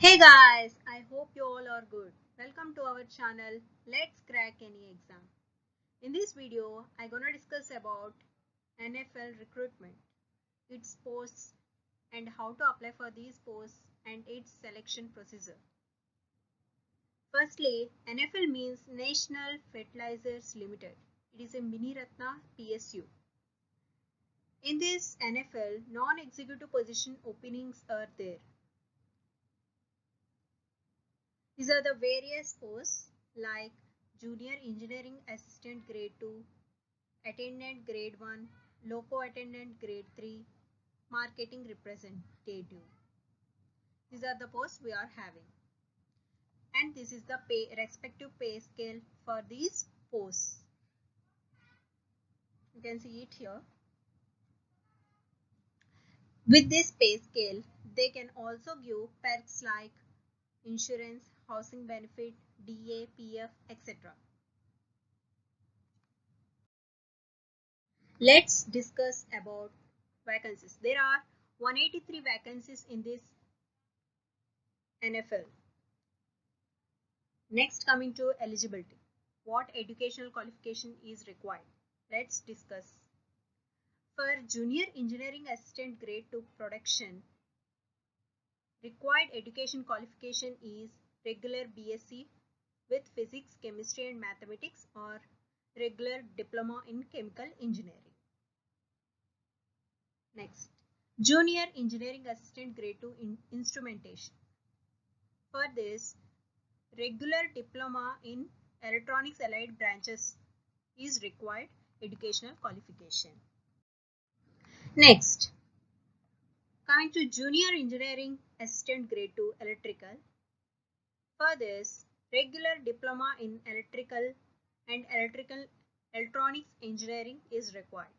Hey guys, I hope you all are good. Welcome to our channel Let's Crack Any Exam. In this video, I'm gonna discuss about NFL recruitment, its posts and how to apply for these posts and its selection procedure. Firstly, NFL means National Fertilizers Limited. It is a mini Ratna PSU. In this NFL, non-executive position openings are there. These are the various posts like Junior Engineering Assistant Grade 2, Attendant Grade 1, Loco Attendant Grade 3, Marketing Representative. These are the posts we are having. And this is the respective pay scale for these posts. You can see it here. With this pay scale, they can also give perks like insurance, housing benefit, DA, PF, etc. Let's discuss about vacancies. There are 183 vacancies in this NFL. Next, coming to eligibility. What educational qualification is required? Let's discuss. For Junior Engineering Assistant Grade 2 Production, required education qualification is regular BSc with Physics, Chemistry and Mathematics or regular Diploma in Chemical Engineering. Next, Junior Engineering Assistant Grade 2 in Instrumentation. For this, regular Diploma in Electronics Allied Branches is required educational qualification. Next, coming to Junior Engineering Assistant Grade 2 Electrical. For this, regular Diploma in Electrical and Electronics Engineering is required.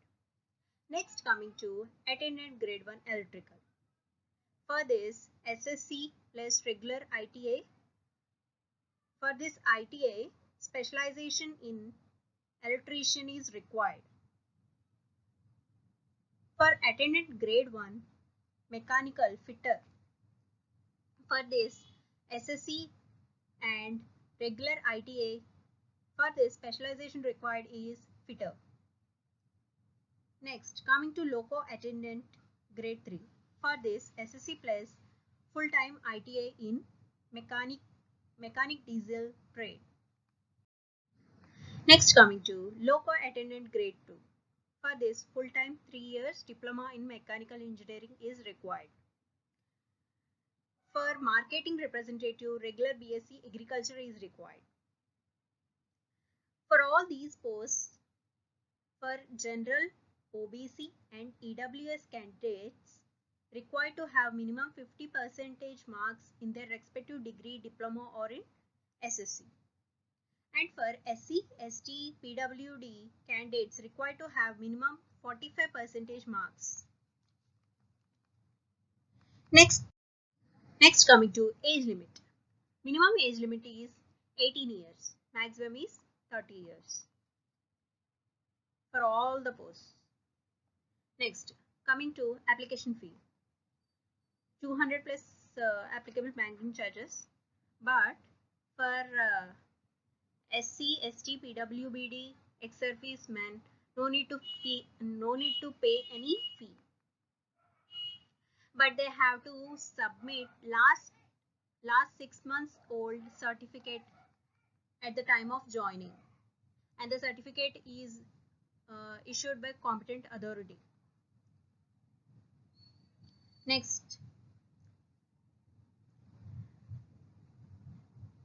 Next, coming to Attendant Grade 1 Electrical. For this, SSC plus regular ITA. For this ITA, specialization in electrician is required. For Attendant Grade 1 Mechanical Fitter. For this, SSC and regular ITA. For this, specialization required is Fitter. Next, coming to Loco Attendant Grade 3. For this, SSC plus full-time ITA in mechanic diesel trade. Next, coming to Loco Attendant Grade 2. For this, full-time 3 years diploma in mechanical engineering is required. For marketing representative, regular BSc agriculture is required. For all these posts, for general, OBC and EWS candidates, required to have minimum 50% marks in their respective degree, diploma or in SSC. And for SC, ST, PWD candidates required to have minimum 45% marks. Next coming to age limit. Minimum age limit is 18 years. Maximum is 30 years. For all the posts. Next, coming to application fee. 200 plus applicable banking charges. But for SC, ST, PWBD, ex-servicemen, no need to pay any fee. But they have to submit last 6 months old certificate at the time of joining, and the certificate is issued by competent authority. Next,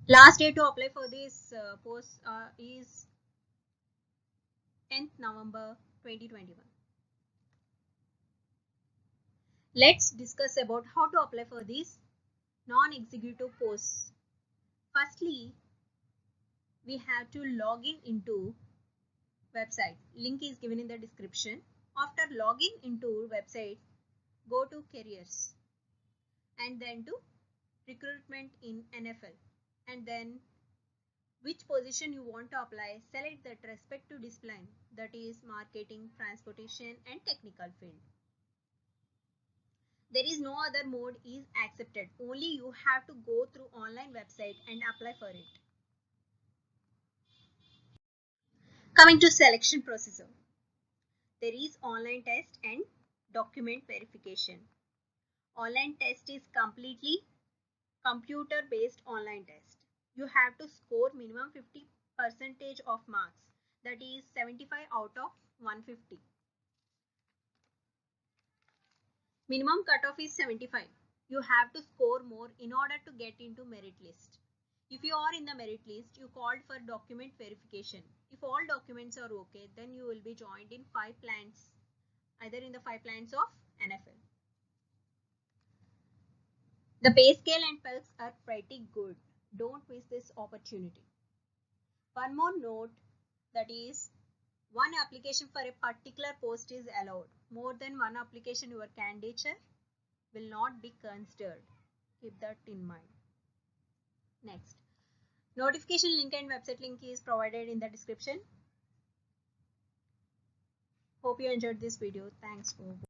last day to apply for this post is 10th November 2021. Let's discuss about how to apply for these non-executive posts. Firstly, we have to log in into website. Link is given in the description. After logging into website, go to careers and then to recruitment in NFL, and then which position you want to apply, select that respective discipline, that is marketing, transportation and technical field. There is no other mode is accepted. Only you have to go through online website and apply for it. Coming to selection procedure. There is online test and document verification. Online test is completely computer based online test. You have to score minimum 50% of marks, that is 75 out of 150. Minimum cutoff is 75. You have to score more in order to get into merit list. If you are in the merit list, you called for document verification. If all documents are okay, then you will be joined in 5 plants, either in the 5 plants of NFL. The pay scale and perks are pretty good. Don't miss this opportunity. One more note, that is, one application for a particular post is allowed. More than one application, your candidature will not be considered. Keep that in mind. Next, notification link and website link is provided in the description. Hope you enjoyed this video. Thanks for watching.